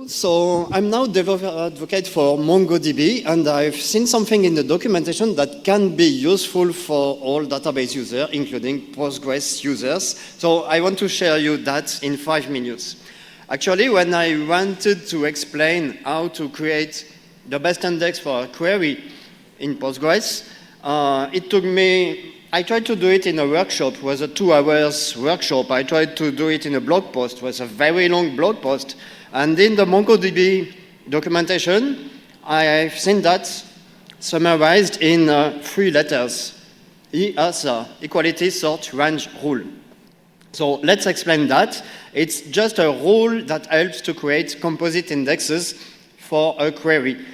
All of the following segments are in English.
So I'm now advocate for MongoDB, and I've seen something in the documentation that can be useful for all database users, including Postgres users. So I want to share you that in 5 minutes. Actually, when I wanted to explain how to create the best index for a query in Postgres, it took me, I tried to do it in a workshop. It was a 2 hours workshop. I tried to do it in a blog post. It was a very long blog post. And in the MongoDB documentation, I've seen that summarized in 3 letters. ESR, Equality Sort Range Rule. So let's explain that. It's just a rule that helps to create composite indexes for a query.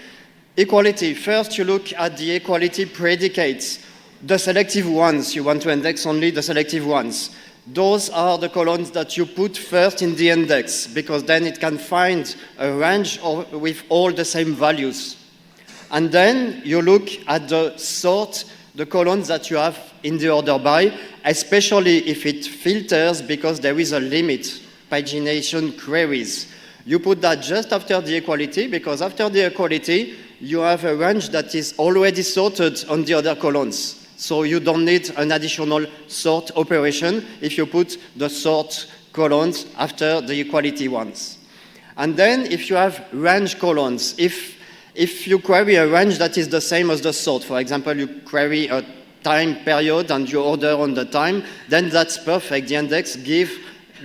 Equality, first you look at the equality predicates. The selective ones, you want to index only the selective ones. Those are the columns that you put first in the index, because then it can find a range with all the same values. And then you look at the sort, the columns that you have in the order by, especially if it filters because there is a limit, pagination queries. You put that just after the equality, because after the equality, you have a range that is already sorted on the other columns. So you don't need an additional sort operation if you put the sort columns after the equality ones. And then if you have range columns, if you query a range that is the same as the sort, for example, you query a time period and you order on the time, then that's perfect. The index gives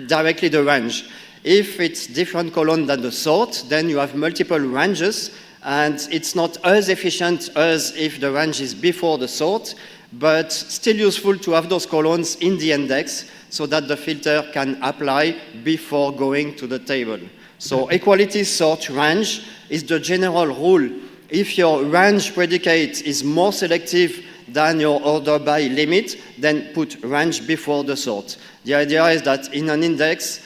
directly the range. If it's different column than the sort, then you have multiple ranges, and it's not as efficient as if the range is before the sort, but still useful to have those columns in the index so that the filter can apply before going to the table. So equality sort range is the general rule. If your range predicate is more selective than your order by limit, then put range before the sort. The idea is that in an index,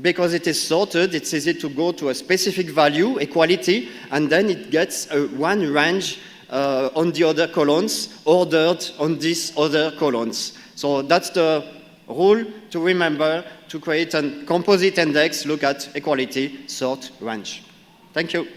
because it is sorted, it's easy to go to a specific value, equality, and then it gets one range on the other columns, ordered on these other columns. So that's the rule to remember to create a composite index, look at equality, sort, range. Thank you.